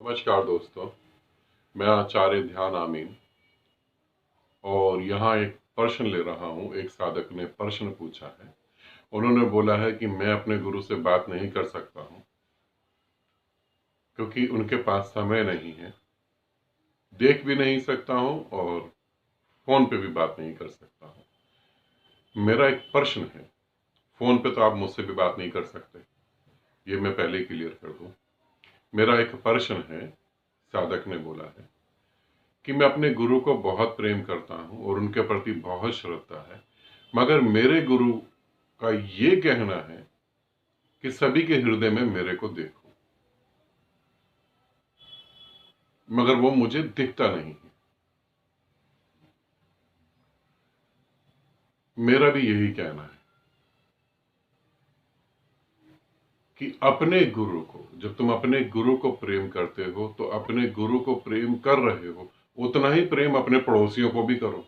नमस्कार दोस्तों, मैं आचार्य ध्यान आमीन और यहाँ एक प्रश्न ले रहा हूँ। एक साधक ने प्रश्न पूछा है। उन्होंने बोला है कि मैं अपने गुरु से बात नहीं कर सकता हूँ क्योंकि उनके पास समय नहीं है, देख भी नहीं सकता हूँ और फोन पे भी बात नहीं कर सकता हूँ। मेरा एक प्रश्न है, फोन पे तो आप मुझसे भी बात नहीं कर सकते, ये मैं पहले ही क्लियर कर दूं। मेरा एक प्रश्न है, साधक ने बोला है कि मैं अपने गुरु को बहुत प्रेम करता हूं और उनके प्रति बहुत श्रद्धा है, मगर मेरे गुरु का ये कहना है कि सभी के हृदय में मेरे को देखो, मगर वो मुझे दिखता नहीं है। मेरा भी यही कहना है कि अपने गुरु को, जब तुम अपने गुरु को प्रेम करते हो तो अपने गुरु को प्रेम कर रहे हो, उतना ही प्रेम अपने पड़ोसियों को भी करो।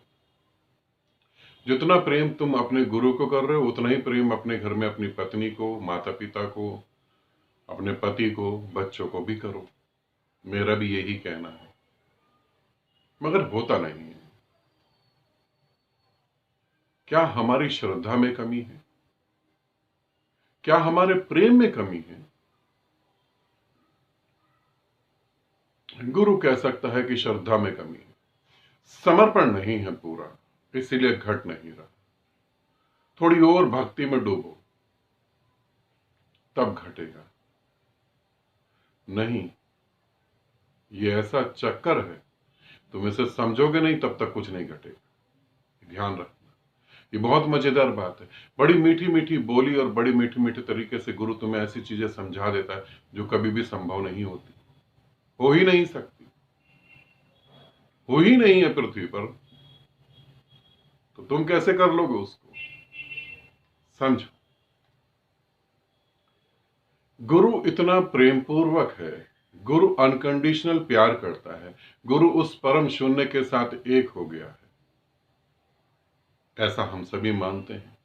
जितना प्रेम तुम अपने गुरु को कर रहे हो, उतना ही प्रेम अपने घर में अपनी पत्नी को, माता पिता को, अपने पति को, बच्चों को भी करो। मेरा भी यही कहना है, मगर होता नहीं है। क्या हमारी श्रद्धा में कमी है? क्या हमारे प्रेम में कमी है? गुरु कह सकता है कि श्रद्धा में कमी है, समर्पण नहीं है पूरा, इसीलिए घट नहीं रहा। थोड़ी और भक्ति में डूबो, तब घटेगा। नहीं, ये ऐसा चक्कर है, तुम इसे समझोगे नहीं तब तक कुछ नहीं घटेगा। ध्यान रखना, ये बहुत मजेदार बात है। बड़ी मीठी मीठी बोली और बड़ी मीठी मीठी तरीके से गुरु तुम्हें ऐसी चीजें समझा देता है जो कभी भी संभव नहीं होती, हो ही नहीं सकती, हो ही नहीं है पृथ्वी पर, तो तुम कैसे कर लोगे उसको? समझो, गुरु इतना प्रेम पूर्वक है, गुरु अनकंडीशनल प्यार करता है, गुरु उस परम शून्य के साथ एक हो गया है, ऐसा हम सभी मानते हैं।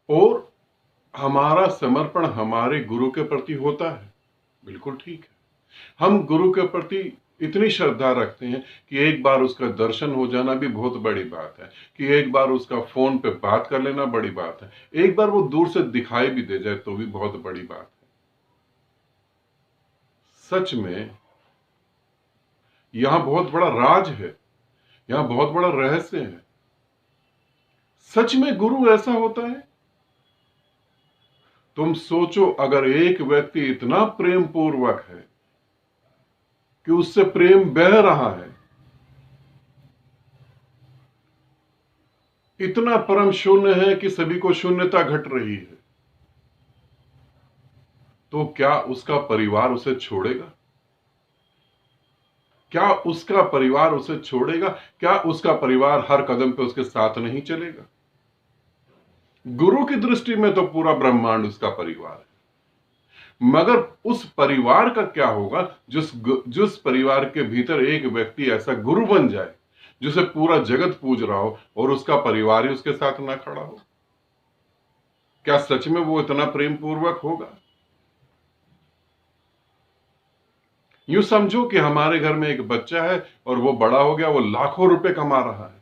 और हमारा समर्पण हमारे गुरु के प्रति होता है, बिल्कुल ठीक है। हम गुरु के प्रति इतनी श्रद्धा रखते हैं कि एक बार उसका दर्शन हो जाना भी बहुत बड़ी बात है, कि एक बार उसका फोन पे बात कर लेना बड़ी बात है, एक बार वो दूर से दिखाई भी दे जाए तो भी बहुत बड़ी बात है। सच में यहां बहुत बड़ा राज है, यहां बहुत बड़ा रहस्य है। सच में गुरु ऐसा होता है? तुम सोचो, अगर एक व्यक्ति इतना प्रेम पूर्वक है कि उससे प्रेम बह रहा है, इतना परम शून्य है कि सभी को शून्यता घट रही है, तो क्या उसका परिवार उसे छोड़ेगा? क्या उसका परिवार उसे छोड़ेगा? क्या उसका परिवार हर कदम पे उसके साथ नहीं चलेगा? गुरु की दृष्टि में तो पूरा ब्रह्मांड उसका परिवार है, मगर उस परिवार का क्या होगा जिस परिवार के भीतर एक व्यक्ति ऐसा गुरु बन जाए जिसे पूरा जगत पूज रहा हो और उसका परिवार ही उसके साथ ना खड़ा हो? क्या सच में वो इतना प्रेम पूर्वक होगा? यूं समझो कि हमारे घर में एक बच्चा है और वो बड़ा हो गया, वो लाखों रुपए कमा रहा है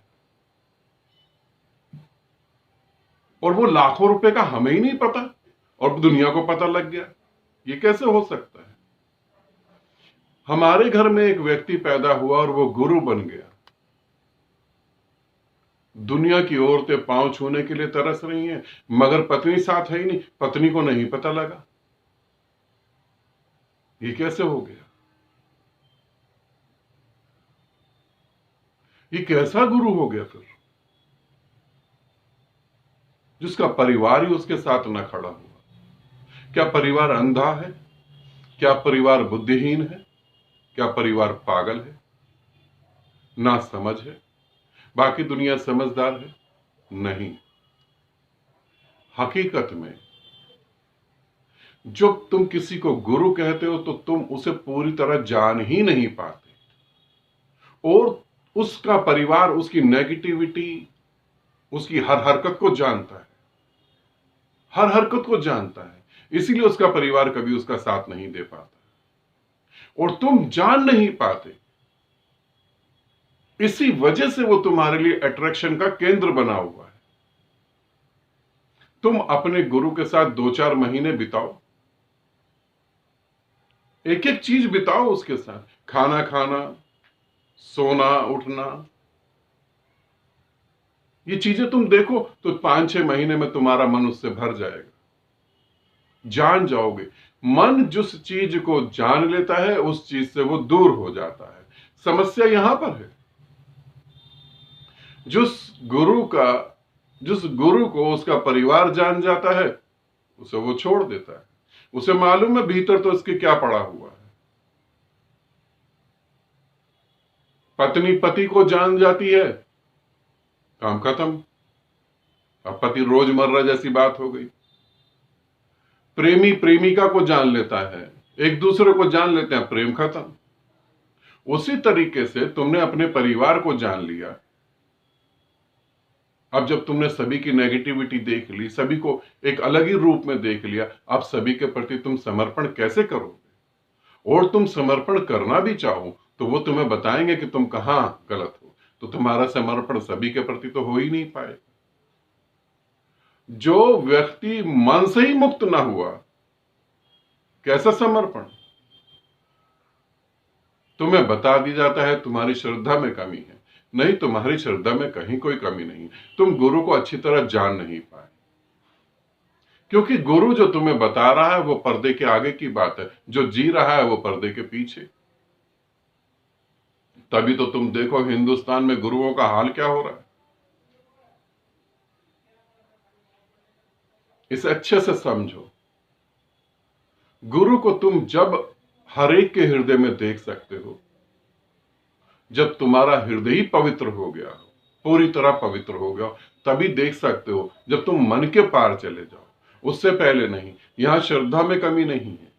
और वो लाखों रुपए का हमें ही नहीं पता और दुनिया को पता लग गया। ये कैसे हो सकता है? हमारे घर में एक व्यक्ति पैदा हुआ और वो गुरु बन गया, दुनिया की औरतें पांव छूने के लिए तरस रही हैं, मगर पत्नी साथ है ही नहीं, पत्नी को नहीं पता लगा। ये कैसे हो गया? ये कैसा गुरु हो गया फिर, जिसका परिवार ही उसके साथ न खड़ा हुआ? क्या परिवार अंधा है? क्या परिवार बुद्धिहीन है? क्या परिवार पागल है, ना समझ है, बाकी दुनिया समझदार है? नहीं, हकीकत में जब तुम किसी को गुरु कहते हो तो तुम उसे पूरी तरह जान ही नहीं पाते और उसका परिवार उसकी नेगेटिविटी, उसकी हर हरकत को जानता है, हर हरकत को जानता है, इसीलिए उसका परिवार कभी उसका साथ नहीं दे पाता और तुम जान नहीं पाते। इसी वजह से वो तुम्हारे लिए अट्रैक्शन का केंद्र बना हुआ है। तुम अपने गुरु के साथ 2-4 महीने बिताओ, एक एक चीज बिताओ उसके साथ, खाना खाना, सोना उठना, ये चीजें तुम देखो तो 5-6 महीने में तुम्हारा मन उससे भर जाएगा, जान जाओगे। मन जिस चीज को जान लेता है उस चीज से वो दूर हो जाता है। समस्या यहां पर है, जिस गुरु को उसका परिवार जान जाता है उसे वो छोड़ देता है। उसे मालूम है भीतर तो इसके क्या पड़ा हुआ है। पत्नी पति को जान जाती है, काम खत्म, अब पति रोजमर्रा जैसी बात हो गई। प्रेमी प्रेमिका को जान लेता है, एक दूसरे को जान लेते हैं, प्रेम खत्म। उसी तरीके से तुमने अपने परिवार को जान लिया। अब जब तुमने सभी की नेगेटिविटी देख ली, सभी को एक अलग ही रूप में देख लिया, अब सभी के प्रति तुम समर्पण कैसे करोगे? और तुम समर्पण करना भी चाहो तो वो तुम्हें बताएंगे कि तुम कहां गलत हो, तो तुम्हारा समर्पण सभी के प्रति तो हो ही नहीं पाएगा। जो व्यक्ति मन से ही मुक्त ना हुआ, कैसा समर्पण? तुम्हें बता दी जाता है तुम्हारी श्रद्धा में कमी है। नहीं, तुम्हारी श्रद्धा में कहीं कोई कमी नहीं, तुम गुरु को अच्छी तरह जान नहीं पाए। क्योंकि गुरु जो तुम्हें बता रहा है वो पर्दे के आगे की बात है, जो जी रहा है वो पर्दे के पीछे। तभी तो तुम देखो हिंदुस्तान में गुरुओं का हाल क्या हो रहा है। इसे अच्छे से समझो। गुरु को तुम जब हर एक के हृदय में देख सकते हो, जब तुम्हारा हृदय ही पवित्र हो गया हो, पूरी तरह पवित्र हो गया, तभी देख सकते हो। जब तुम मन के पार चले जाओ, उससे पहले नहीं। यहां श्रद्धा में कमी नहीं है,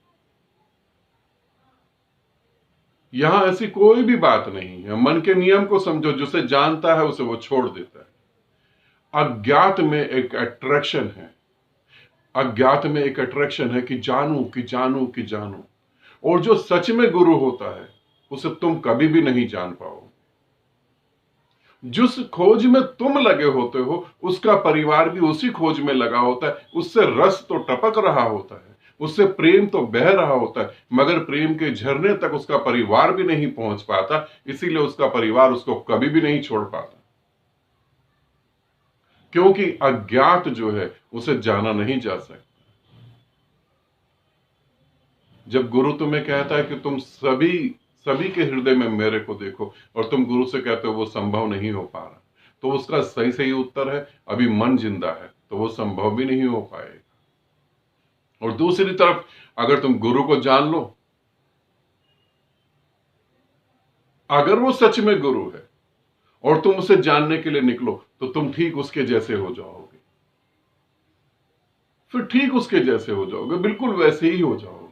यहां ऐसी कोई भी बात नहीं है। मन के नियम को समझो, जिसे जानता है उसे वो छोड़ देता है। अज्ञात में एक अट्रैक्शन है, अज्ञात में एक अट्रैक्शन है कि जानू कि जानू कि जानू। और जो सच में गुरु होता है उसे तुम कभी भी नहीं जान पाओ। जिस खोज में तुम लगे होते हो उसका परिवार भी उसी खोज में लगा होता है। उससे रस तो टपक रहा होता है, उससे प्रेम तो बह रहा होता है, मगर प्रेम के झरने तक उसका परिवार भी नहीं पहुंच पाता। इसीलिए उसका परिवार उसको कभी भी नहीं छोड़ पाता, क्योंकि अज्ञात जो है उसे जाना नहीं जा सकता। जब गुरु तुम्हें कहता है कि तुम सभी के हृदय में मेरे को देखो, और तुम गुरु से कहते हो वो संभव नहीं हो पा रहा, तो उसका सही सही उत्तर है अभी मन जिंदा है, तो वो संभव भी नहीं हो पाएगा। और दूसरी तरफ अगर तुम गुरु को जान लो, अगर वो सच में गुरु है और तुम उसे जानने के लिए निकलो, तो तुम ठीक उसके जैसे हो जाओगे। फिर ठीक उसके जैसे हो जाओगे, बिल्कुल वैसे ही हो जाओगे।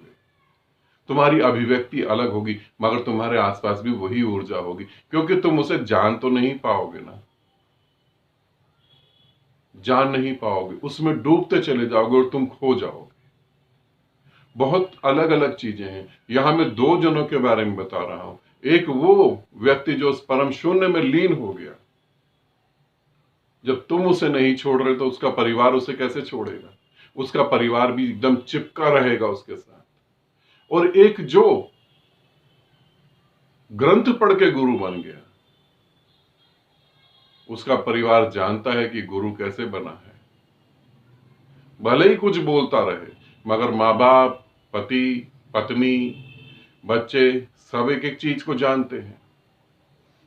तुम्हारी अभिव्यक्ति अलग होगी, मगर तुम्हारे आसपास भी वही ऊर्जा होगी, क्योंकि तुम उसे जान तो नहीं पाओगे ना, जान नहीं पाओगे, उसमें डूबते चले जाओगे और तुम खो जाओगे। बहुत अलग अलग चीजें हैं। यहां मैं 2 जनों के बारे में बता रहा हूं। एक वो व्यक्ति जो उस परम शून्य में लीन हो गया, जब तुम उसे नहीं छोड़ रहे तो उसका परिवार उसे कैसे छोड़ेगा? उसका परिवार भी एकदम चिपका रहेगा उसके साथ। और एक जो ग्रंथ पढ़ के गुरु बन गया, उसका परिवार जानता है कि गुरु कैसे बना है। भले ही कुछ बोलता रहे, मगर माँ बाप, पति, पत्नी, बच्चे सब एक एक चीज को जानते हैं।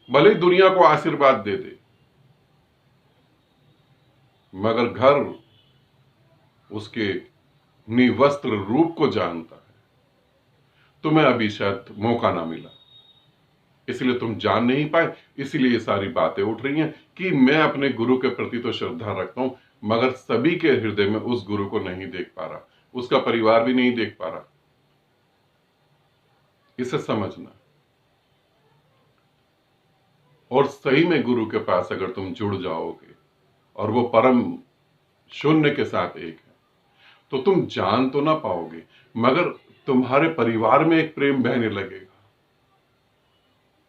भले ही दुनिया को आशीर्वाद दे दे, मगर घर उसके निवस्त्र रूप को जानता है। तुम्हें अभी शायद मौका ना मिला, इसलिए तुम जान नहीं पाए। इसीलिए ये सारी बातें उठ रही हैं कि मैं अपने गुरु के प्रति तो श्रद्धा रखता हूं, मगर सभी के हृदय में उस गुरु को नहीं देख पा रहा, उसका परिवार भी नहीं देख पा रहा। इसे समझना। और सही में गुरु के पास अगर तुम जुड़ जाओगे और वो परम शून्य के साथ एक है, तो तुम जान तो ना पाओगे, मगर तुम्हारे परिवार में एक प्रेम बहने लगेगा।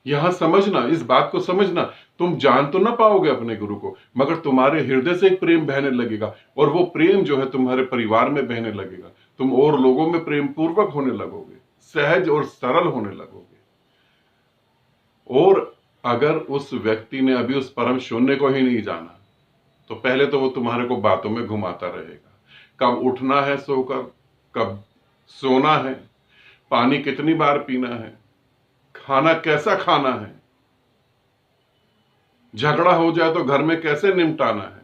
यहां समझना, इस बात को समझना, तुम जान तो ना पाओगे अपने गुरु को, मगर तुम्हारे हृदय से एक प्रेम बहने लगेगा, और वो प्रेम जो है तुम्हारे परिवार में बहने लगेगा। तुम और लोगों में प्रेम पूर्वक होने लगोगे, सहज और सरल होने लगोगे। और अगर उस व्यक्ति ने अभी उस परम शून्य को ही नहीं जाना, तो पहले तो वो तुम्हारे को बातों में घुमाता रहेगा। कब उठना है सोकर, कब सोना है, पानी कितनी बार पीना है, खाना कैसा खाना है, झगड़ा हो जाए तो घर में कैसे निपटाना है,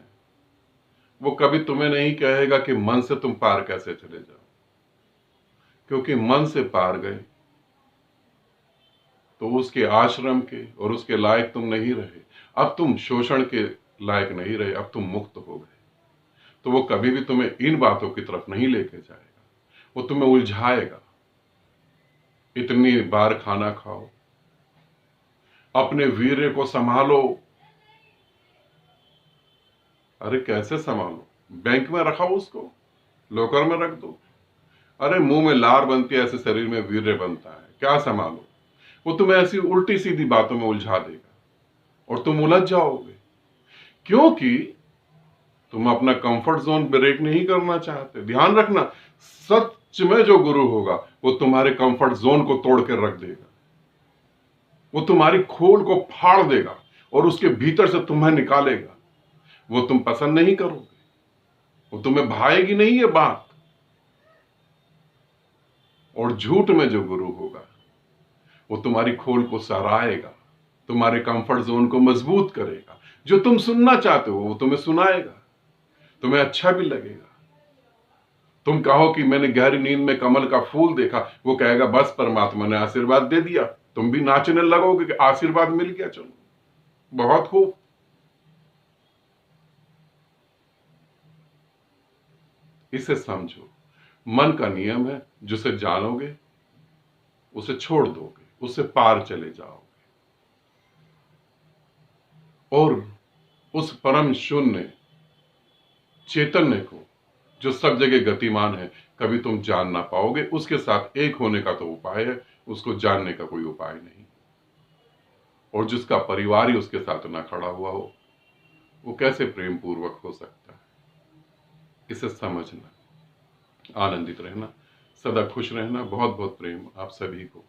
वो कभी तुम्हें नहीं कहेगा कि मन से तुम पार कैसे चले जाओ। क्योंकि मन से पार गए तो उसके आश्रम के और उसके लायक तुम नहीं रहे। अब तुम शोषण के लायक नहीं रहे, अब तुम मुक्त हो गए। तो वो कभी भी तुम्हें इन बातों की तरफ नहीं लेके जाएगा, वो तुम्हें उलझाएगा। इतनी बार खाना खाओ, अपने वीर्य को संभालो। अरे कैसे संभालो? बैंक में रखा उसको, लॉकर में रख दो। अरे मुंह में लार बनती है, ऐसे शरीर में वीर्य बनता है, क्या संभालो? वो तुम्हें ऐसी उल्टी सीधी बातों में उलझा देगा और तुम उलझ जाओगे, क्योंकि तुम अपना कंफर्ट जोन ब्रेक नहीं करना चाहते। ध्यान रखना, सच में जो गुरु होगा वो तुम्हारे कंफर्ट जोन को तोड़ कर रख देगा। वो तुम्हारी खोल को फाड़ देगा और उसके भीतर से तुम्हें निकालेगा। वो तुम पसंद नहीं करोगे, वो तुम्हें भाएगी नहीं ये बात। और झूठ में जो गुरु होगा वो तुम्हारी खोल को सराहेगा, तुम्हारे कंफर्ट जोन को मजबूत करेगा। जो तुम सुनना चाहते हो वो तुम्हें सुनाएगा, तुम्हें अच्छा भी लगेगा। तुम कहो कि मैंने गहरी नींद में कमल का फूल देखा, वो कहेगा बस परमात्मा ने आशीर्वाद दे दिया। तुम भी नाचने लगोगे कि आशीर्वाद मिल गया, चलो बहुत खूब। इसे समझो, मन का नियम है, जिसे जानोगे उसे छोड़ दोगे, उससे पार चले जाओगे। और उस परम शून्य चैतन्य को, जो सब जगह गतिमान है, कभी तुम जान ना पाओगे। उसके साथ एक होने का तो उपाय है, उसको जानने का कोई उपाय नहीं। और जिसका परिवार ही उसके साथ ना खड़ा हुआ हो, वो कैसे प्रेम पूर्वक हो सकता है? इसे समझना, आनंदित रहना, सदा खुश रहना। बहुत बहुत प्रेम आप सभी को।